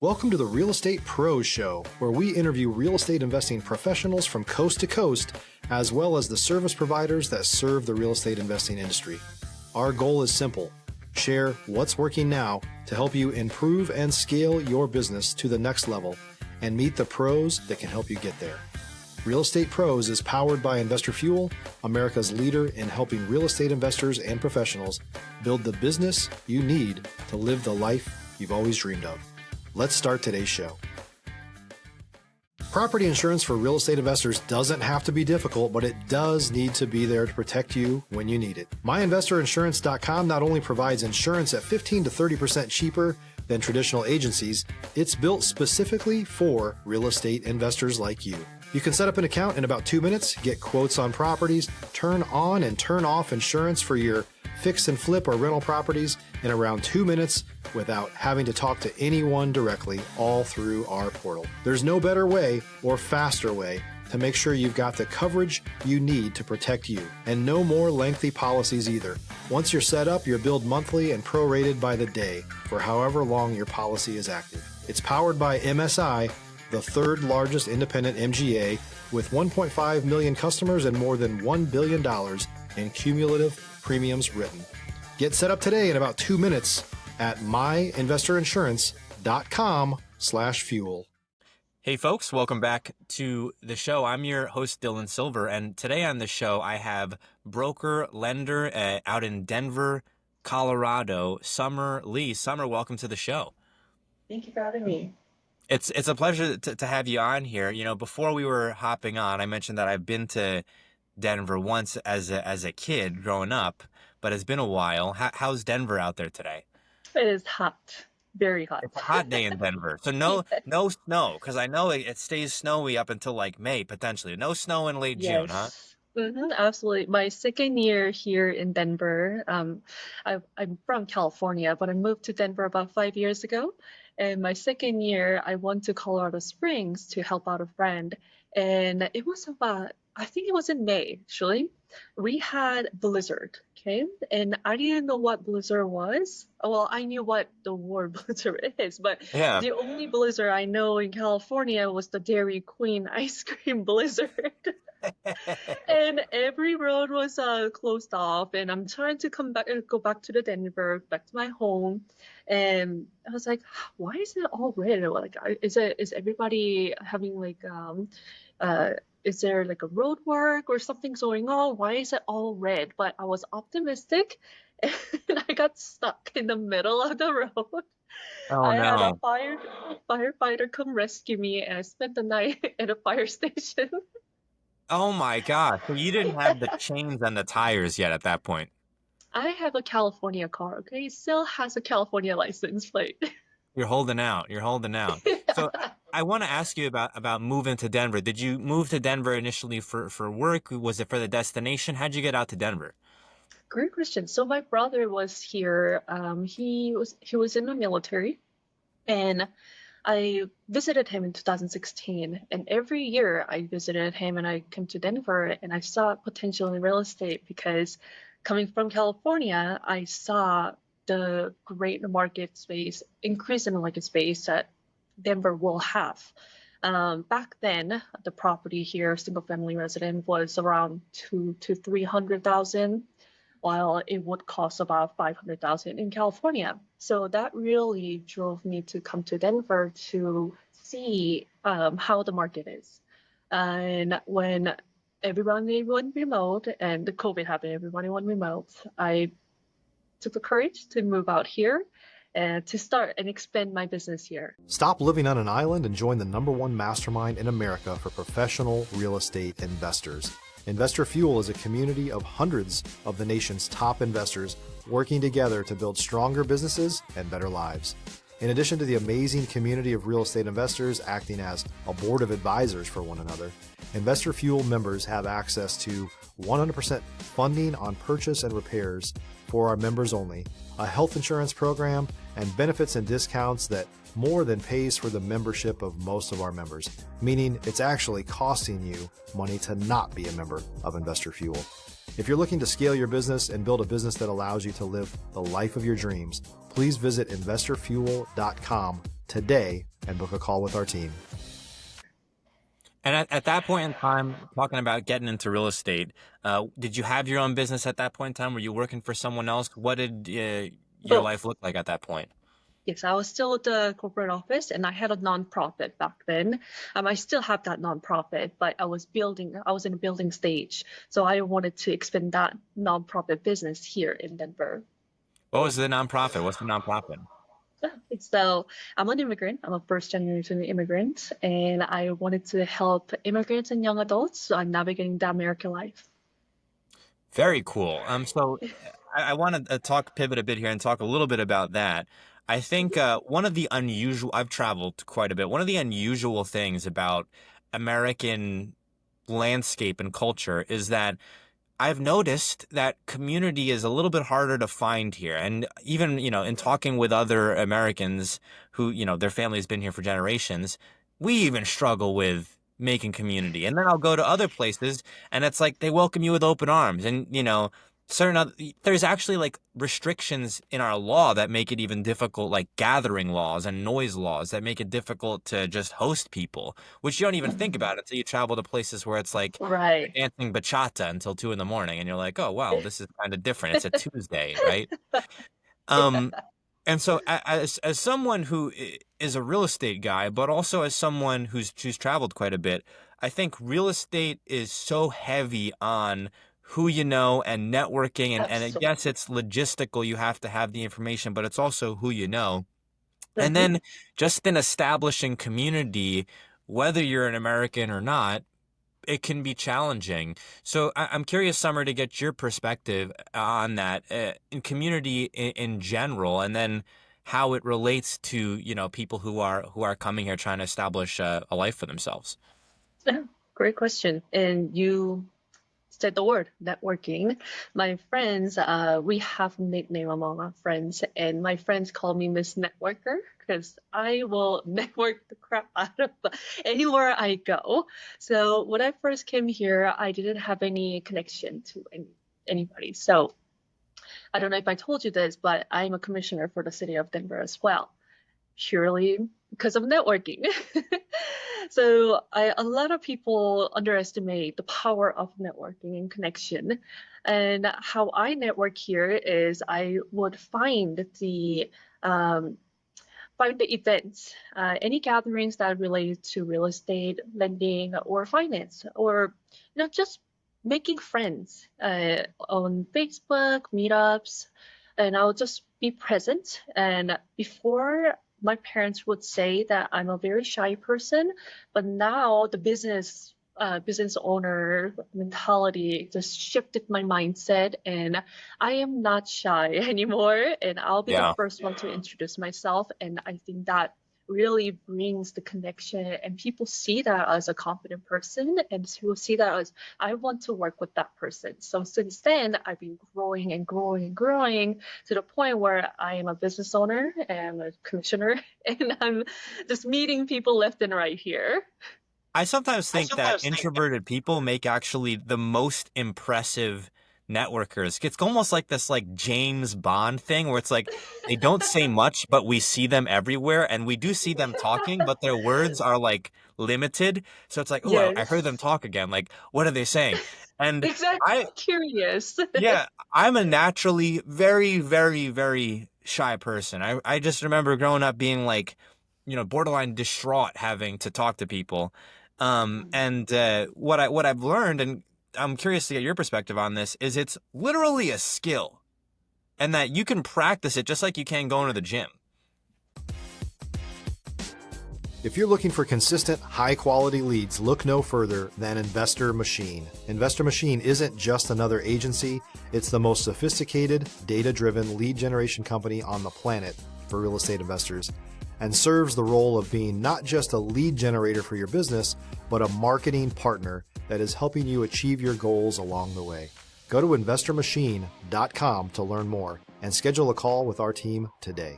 Welcome to the Real Estate Pros Show, where we interview real estate investing professionals from coast to coast, as well as the service providers that serve the real estate investing industry. Our goal is simple: share what's working now to help you improve and scale your business to the next level and meet the pros that can help you get there. Real Estate Pros is powered by Investor Fuel, America's leader in helping real estate investors and professionals build the business you need to live the life you've always dreamed of. Let's start today's show. Property insurance for real estate investors doesn't have to be difficult, but it does need to be there to protect you when you need it. MyInvestorInsurance.com not only provides insurance at 15 to 30% cheaper than traditional agencies, it's built specifically for real estate investors like you. You can set up an account in about 2 minutes, get quotes on properties, turn on and turn off insurance for your fix and flip or rental properties in around 2 minutes without having to talk to anyone directly, all through our portal. There's no better way or faster way to make sure you've got the coverage you need to protect you, and no more lengthy policies either. Once you're set up, you're billed monthly and prorated by the day for however long your policy is active. It's powered by MSI, the third largest independent MGA, with 1.5 million customers and more than $1 billion in cumulative premiums written. Get set up today in about 2 minutes at myinvestorinsurance.com/fuel. Hey folks, welcome back to the show. I'm your host, Dylan Silver, and today on the show I have broker, lender out in Denver, Colorado, Summer Lee. Summer, welcome to the show. Thank you for having me. It's a pleasure to have you on here. You know, before we were hopping on, I mentioned that I've been to Denver once as a kid growing up, but it's been a while. How's Denver out there today? It is hot, very hot. It's a hot day in Denver. So no snow, because I know it stays snowy up until like May, potentially. No snow in late June, huh? Absolutely. My second year here in Denver, I'm from California, but I moved to Denver about 5 years ago. And my second year, I went to Colorado Springs to help out a friend. And it was I think it was in May, actually. We had blizzard, okay? And I didn't know what blizzard was. Well, I knew what the word blizzard is, but Yeah. the only blizzard I know in California was the Dairy Queen ice cream blizzard. And every road was closed off, and I'm trying to go back to Denver, back to my home, and I was like, why is it all red? Like, is everybody having like is there like a road work or something going on? Why is it all red? But I was optimistic, and I got stuck in the middle of the road. Oh I had no. a firefighter come rescue me, and I spent the night at a fire station. Oh my gosh. So you didn't have the chains on the tires yet at that point. I have a California car, okay? It still has a California license plate. You're holding out. You're holding out. So I want to ask you about moving to Denver. Did you move to Denver initially for work? Was it for the destination? How'd you get out to Denver? Great question. So my brother was here. He was in the military, and I visited him in 2016. And every year I visited him and I came to Denver, and I saw potential in real estate because coming from California, I saw the great market space, increase in the market space that Denver will have. Back then, the property here, single family resident, was around 200,000 to 300,000, while it would cost about 500,000 in California. So that really drove me to come to Denver to see how the market is. And when everybody went remote and the COVID happened, everybody went remote, I took the courage to move out here and to start and expand my business here. Stop living on an island and join the #1 mastermind in America for professional real estate investors. Investor Fuel is a community of hundreds of the nation's top investors working together to build stronger businesses and better lives. In addition to the amazing community of real estate investors acting as a board of advisors for one another, Investor Fuel members have access to 100% funding on purchase and repairs for our members only, a health insurance program, and benefits and discounts that more than pays for the membership of most of our members, meaning it's actually costing you money to not be a member of Investor Fuel. If you're looking to scale your business and build a business that allows you to live the life of your dreams, please visit investorfuel.com today and book a call with our team. And at that point in time, talking about getting into real estate, did you have your own business at that point in time? Were you working for someone else? What did your Both. life look like at that point? Yes, I was still at the corporate office and I had a nonprofit back then. I still have that nonprofit, but I was in a building stage. So I wanted to expand that nonprofit business here in Denver. What was the nonprofit? What's the nonprofit? So I'm an immigrant. I'm a first generation immigrant, and I wanted to help immigrants and young adults navigating the American life. Very cool. So I want to pivot a bit here and talk a little bit about that. I think one of the unusual, I've traveled quite a bit. One of the unusual things about American landscape and culture is that I've noticed that community is a little bit harder to find here. And even, in talking with other Americans who, their family's been here for generations, we even struggle with making community. And then I'll go to other places and it's like they welcome you with open arms. And, there's actually like restrictions in our law that make it even difficult, like gathering laws and noise laws that make it difficult to just host people, which you don't even think about until you travel to places where it's like Right. they're dancing bachata until 2 in the morning, and you're like, oh wow, this is kind of different. It's a Tuesday, right? Um, and so as someone who is a real estate guy, but also as someone who's traveled quite a bit, I think real estate is so heavy on who you know and networking, and I Absolutely. guess it's logistical. You have to have the information, but it's also who you know. And Mhm. then just in establishing community, whether you're an American or not, it can be challenging. So I'm curious, Summer, to get your perspective on that in community in general, and then how it relates to, people who are coming here trying to establish a life for themselves. Yeah, great question. And you said the word networking. My friends, we have nickname among our friends, and my friends call me Miss Networker because I will network the crap out of anywhere I go. So when I first came here, I didn't have any connection to anybody. So I don't know if I told you this, but I'm a commissioner for the city of Denver as well, purely because of networking. So a lot of people underestimate the power of networking and connection. And how I network here is I would um, find the events, any gatherings that relate to real estate, lending, or finance, or just making friends on Facebook, meetups, and I'll just be present. And before, my parents would say that I'm a very shy person, but now the business owner mentality just shifted my mindset, and I am not shy anymore, and I'll be the Yeah. first one to introduce myself. And I think that really brings the connection, and people see that as a confident person, and people see that as I want to work with that person. So since then, I've been growing and growing and growing to the point where I am a business owner and a commissioner, and I'm just meeting people left and right here. I sometimes think that introverted people make actually the most impressive networkers. It's almost like this like James Bond thing where it's like they don't say much, but we see them everywhere and we do see them talking, but their words are like limited. So it's like, oh, I heard them Yes, talk again. Like, what are they saying? And exactly. I, Curious. yeah, I'm a naturally very, very, very shy person. I just remember growing up being like, borderline distraught having to talk to people. And what I've learned, and I'm curious to get your perspective on this, is it's literally a skill, and that you can practice it just like you can going to the gym. If you're looking for consistent, high-quality leads, look no further than Investor Machine. Investor Machine isn't just another agency, it's the most sophisticated, data-driven lead generation company on the planet for real estate investors, and serves the role of being not just a lead generator for your business, but a marketing partner that is helping you achieve your goals along the way. Go to investormachine.com to learn more and schedule a call with our team today.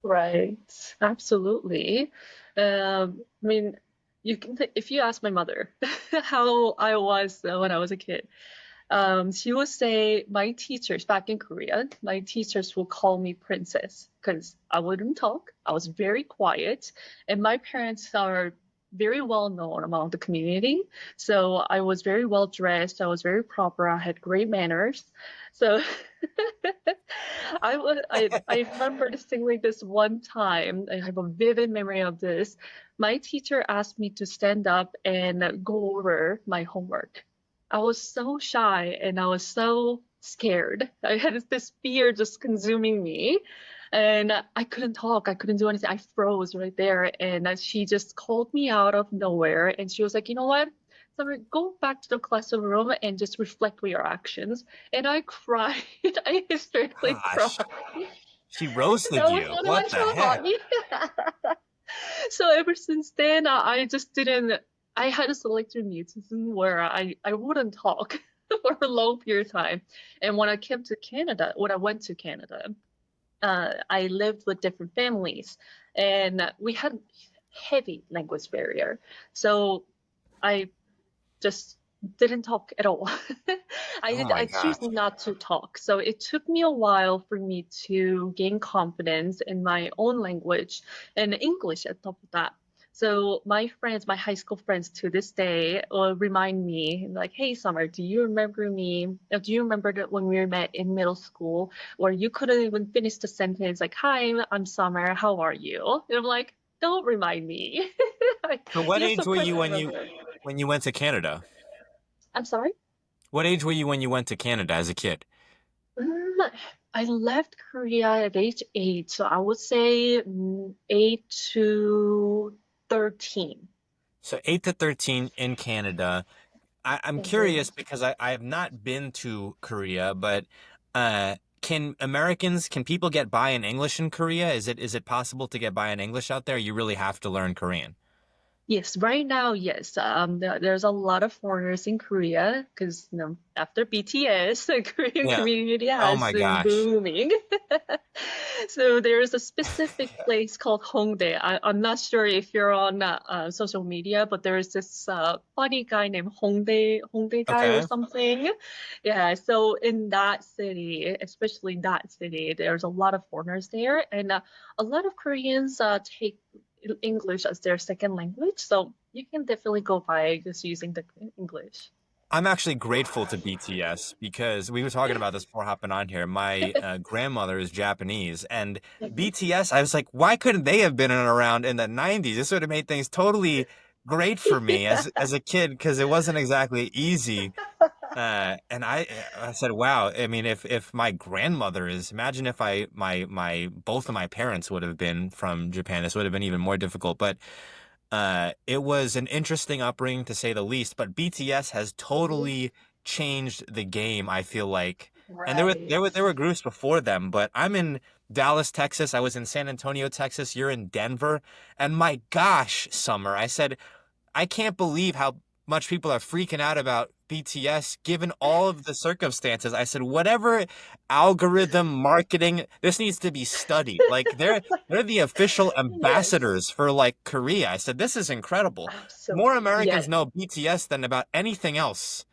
Right, absolutely. I mean, if you ask my mother how I was when I was a kid, She would say, my teachers back in Korea, my teachers will call me princess because I wouldn't talk. I was very quiet, and my parents are very well known among the community. So I was very well dressed. I was very proper. I had great manners. So I remember distinctly this one time. I have a vivid memory of this. My teacher asked me to stand up and go over my homework. I was so shy and I was so scared. I had this fear just consuming me. And I couldn't talk. I couldn't do anything. I froze right there. And she just called me out of nowhere. And she was like, you know what? Summer, go back to the classroom and just reflect with your actions. And I cried. I hysterically cried. Gosh, she roasted That was you. one of my What the heck? trauma. So ever since then, I just didn't. I had a selective mutism where I wouldn't talk for a long period of time. And when I went to Canada, I lived with different families, and we had heavy language barrier. So I just didn't talk at all. Oh my I gosh. choose not to talk. So it took me a while for me to gain confidence in my own language and English at top of that. So my friends, my high school friends to this day remind me like, hey, Summer, do you remember me? Do you remember that when we met in middle school where you couldn't even finish the sentence like, hi, I'm Summer, how are you? And I'm like, don't remind me. So what You're so age were quick you to remember. when you went to Canada? I'm sorry? What age were you when you went to Canada as a kid? Mm, I left Korea at age 8, so I would say 8 to 13. So 8 to 13 in Canada. I'm Mhm. curious because I have not been to Korea, but can people get by in English in Korea? Is it possible to get by in English out there? You really have to learn Korean. Yes, right now, yes. There's a lot of foreigners in Korea because, after BTS, the Korean Yeah. community Oh has my been gosh. booming. So there's a specific place called Hongdae. I'm not sure if you're on social media, but there's this funny guy named Hongdae guy or Okay. something. Yeah, so in that city, especially that city, there's a lot of foreigners there, and a lot of Koreans take English as their second language, so you can definitely go by just using the English. I'm actually grateful to BTS because we were talking about this before hopping on here. My grandmother is Japanese, and Mhm. BTS, I was like, why couldn't they have been around in the 90s? This would have made things totally great for me as a kid because it wasn't exactly easy. And I said, wow. I mean, if my grandmother is, imagine if my both of my parents would have been from Japan. This would have been even more difficult. But it was an interesting upbringing to say the least, but BTS has Mhm. totally changed the game, I feel like. And Right. there were groups before them, but I'm in Dallas, Texas. I was in San Antonio, Texas. You're in Denver. And my gosh, Summer, I said, I can't believe how much people are freaking out about BTS given all of the circumstances. I said, whatever algorithm marketing, this needs to be studied. Like they're the official Yes, ambassadors for like Korea. I said, this is incredible. More absolutely. Americans Yes. know BTS than about anything else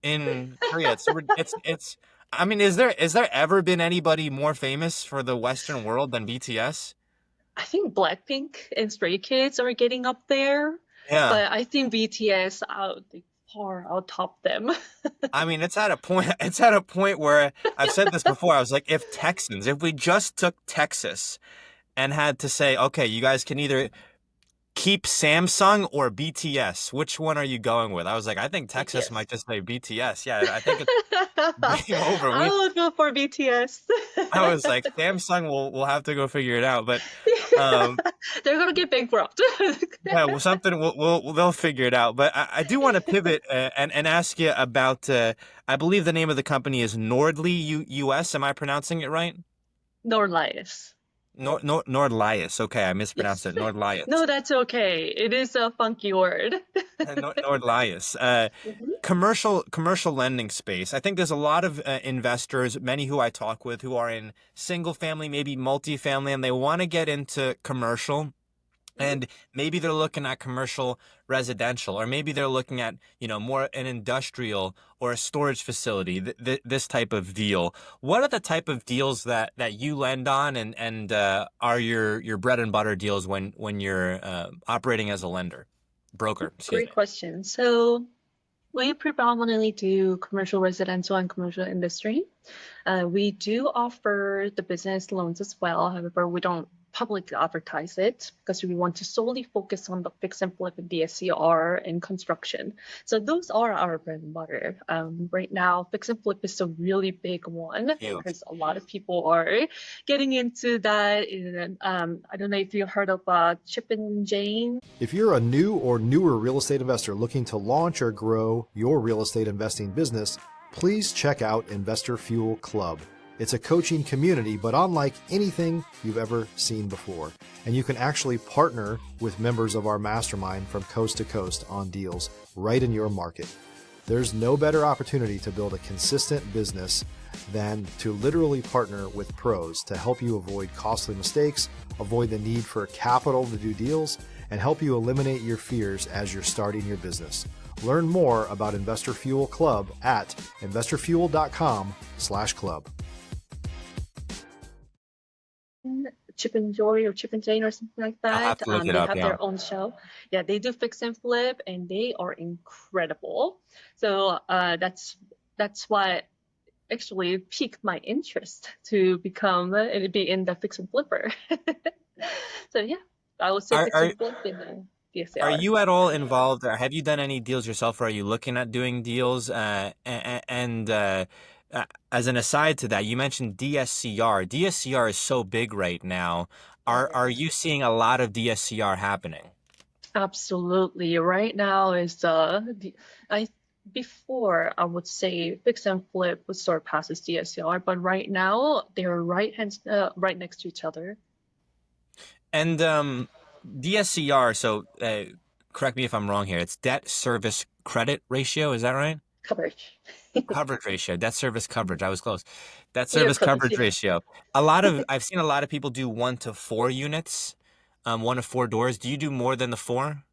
in Korea. It's I mean, is there ever been anybody more famous for the Western world than BTS? I think Blackpink and Stray Kids are getting up there, Yeah. but I think BTS they far outtop them. I mean, it's at a point it's at a point where I've said this before. I was like, if we just took Texas and had to say, okay, you guys can either keep Samsung or BTS, which one are you going with? I was like, I think Texas BTS. might just say BTS. Yeah, I think it's game over. I would go for BTS. I was like, Samsung will have to go figure it out. But um They're gonna get bankrupt. yeah, well, something they'll figure it out. But I do want to pivot and ask you about I believe the name of the company is Nordly US. Am I pronouncing it right? Norlias. Nordlias. Okay, I mispronounced Yes. it. Nordlias. No, that's okay. It is a funky word. Nordlias. Mhm. Commercial lending space. I think there's a lot of investors, many who I talk with, who are in single family, maybe multifamily, and they want to get into commercial. And maybe they're looking at commercial residential, or maybe they're looking at, more an industrial or a storage facility, this type of deal. What are the type of deals that you lend on, and are your bread and butter deals when you're operating as a lender, broker, excuse Great me. question. So we predominantly do commercial residential and commercial industry. We do offer the business loans as well. However, we don't publicly advertise it because we want to solely focus on the fix and flip and DSCR and construction. So those are our bread and butter. Right now, fix and flip is a really big one Huge. because a lot of people are getting into that. And, I don't know if you heard of Chip and Jane. If you're a new or newer real estate investor looking to launch or grow your real estate investing business, please check out Investor Fuel Club. It's a coaching community, but unlike anything you've ever seen before. And you can actually partner with members of our mastermind from coast to coast on deals right in your market. There's no better opportunity to build a consistent business than to literally partner with pros to help you avoid costly mistakes, avoid the need for capital to do deals, and help you eliminate your fears as you're starting your business. Learn more about Investor Fuel Club at investorfuel.com/club. Chip and Joy or Chip and Jane or something like I'll have that. to look it They up. have Yeah. their own show. Yeah, they do fix and flip, and they are incredible. So that's what actually piqued my interest to become and be in the fix and flipper. So yeah, I would say Are fix are and flip in the are DSCR. you at all involved, or have you done any deals yourself, or are you looking at doing deals? As an aside to that, you mentioned DSCR. DSCR is so big right now. Are you seeing a lot of DSCR happening? Absolutely. Right now is I before I would say fix and flip would surpasses DSCR, but right now they're right next to each other. And DSCR, so correct me if I'm wrong here. It's debt service credit ratio, is that right? Coverage. Coverage ratio, debt service coverage. I was close. Debt Yeah, service close. coverage Yeah. ratio. I've seen a lot of people do 1 to 4 units, 1 to 4 doors. Do you do more than the four?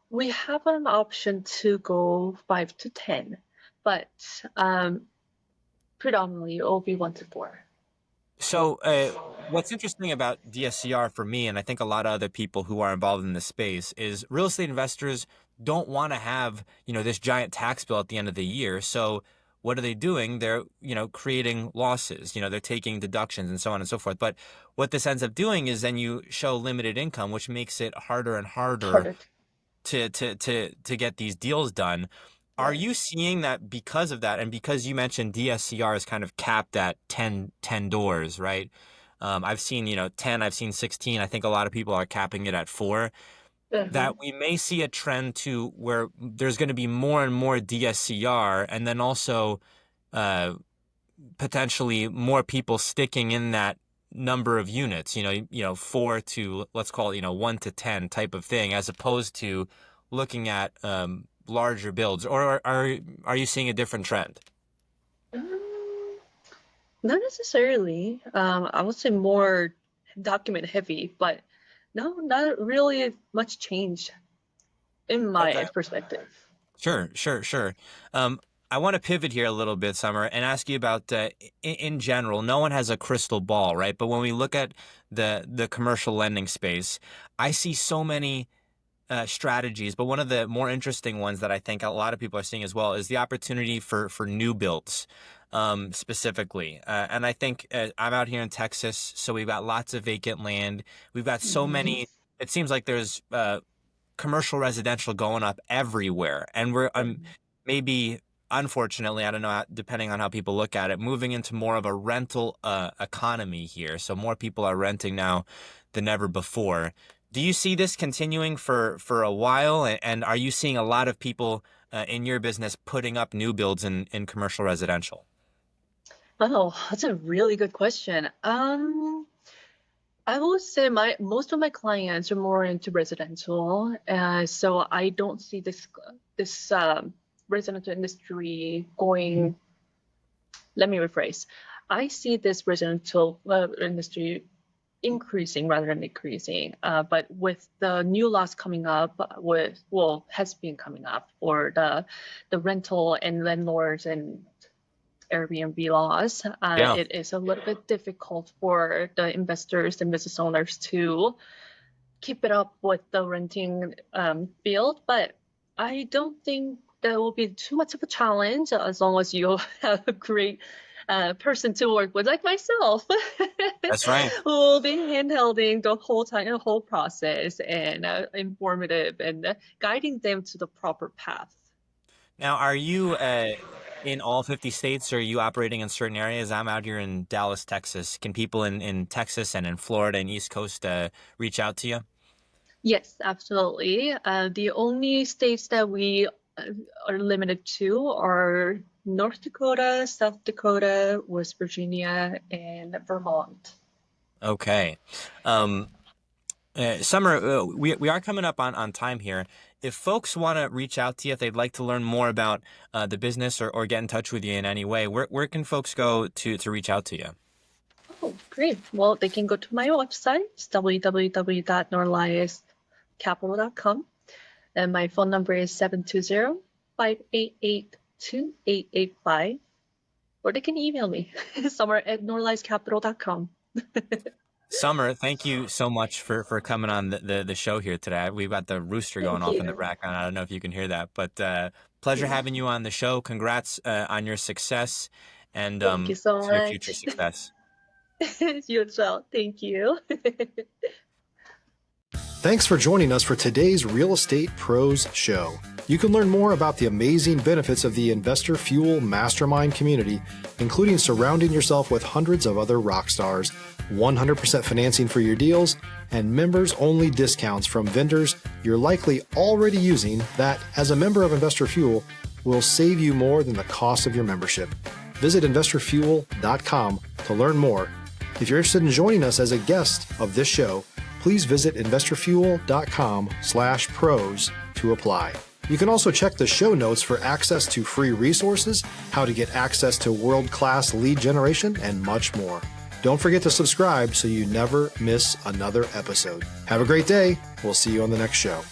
We have an option to go 5 to 10, but predominantly it will be 1 to 4. So, what's interesting about DSCR for me, and I think a lot of other people who are involved in this space, is real estate investors don't want to have, this giant tax bill at the end of the year. So, what are they doing? They're, creating losses, they're taking deductions and so on and so forth. But what this ends up doing is then you show limited income, which makes it harder and harder Harder. to get these deals done. Are Yeah. you seeing that because of that, and because you mentioned DSCR is kind of capped at 10 doors, right? I've seen, 10, I've seen 16. I think a lot of people are capping it at 4, Uh-huh. that we may see a trend to where there's going to be more and more DSCR, and then also uh, potentially more people sticking in that number of units, 4 to, let's call it, 1 to 10 type of thing, as opposed to looking at larger builds. Or are you seeing a different trend? Um, Not necessarily. I would say more document heavy, but no, not really much change in Okay. my perspective. Sure, sure, sure. Um, I want to pivot here a little bit, Summer, and ask you about in general. No one has a crystal ball, right? But when we look at the commercial lending space, I see so many strategies, but one of the more interesting ones that I think a lot of people are seeing as well is the opportunity for new builds, specifically. And I think I'm out here in Texas, so we've got lots of vacant land. We've got so Mhm. many. It seems like there's commercial residential going up everywhere, and we're maybe, unfortunately, I don't know, depending on how people look at it, moving into more of a rental economy here. So more people are renting now than ever before. Do you see this continuing for a while? And are you seeing a lot of people in your business putting up new builds in commercial residential? Oh, that's a really good question. I will say my most of my clients are more into residential, so I don't see this residential industry going. Let me rephrase. I see this residential industry. increasing rather than decreasing. But with the new laws coming up, has been coming up for the rental and landlords and Airbnb laws, Yeah. it is a little bit difficult for the investors and business owners to keep it up with the renting field. But I don't think that will be too much of a challenge as long as you have a great person to work with, like myself, That's right. who will be handholding the whole time, the whole process, and informative and guiding them to the proper path. Now, are you in all 50 states, or are you operating in certain areas? I'm out here in Dallas, Texas. Can people in Texas and in Florida and East Coast reach out to you? Yes, absolutely. The only states that we are limited to are North Dakota, South Dakota, West Virginia, and Vermont. Okay. Um, Summer, we are coming up on time here. If folks want to reach out to you, if they'd like to learn more about the business, or get in touch with you in any way, where can folks go to reach out to you? Oh, great. Well, they can go to my website, it's www.norliascapital.com. And my phone number is 720-588-2885. Or they can email me, summer@norliascapital.com. Summer, thank you so much for coming on the show here today. We've got the rooster going Thank off in the you. background. I don't know if you can hear that, but pleasure having you on the show. Congrats on your success, and Thank you so to your future much. success. You as well. Thank you. Thanks for joining us for today's Real Estate Pros Show. You can learn more about the amazing benefits of the Investor Fuel Mastermind community, including surrounding yourself with hundreds of other rock stars, 100% financing for your deals, and members-only discounts from vendors you're likely already using that, as a member of Investor Fuel, will save you more than the cost of your membership. Visit investorfuel.com to learn more. If you're interested in joining us as a guest of this show, please visit investorfuel.com/pros to apply. You can also check the show notes for access to free resources, how to get access to world-class lead generation, and much more. Don't forget to subscribe so you never miss another episode. Have a great day. We'll see you on the next show.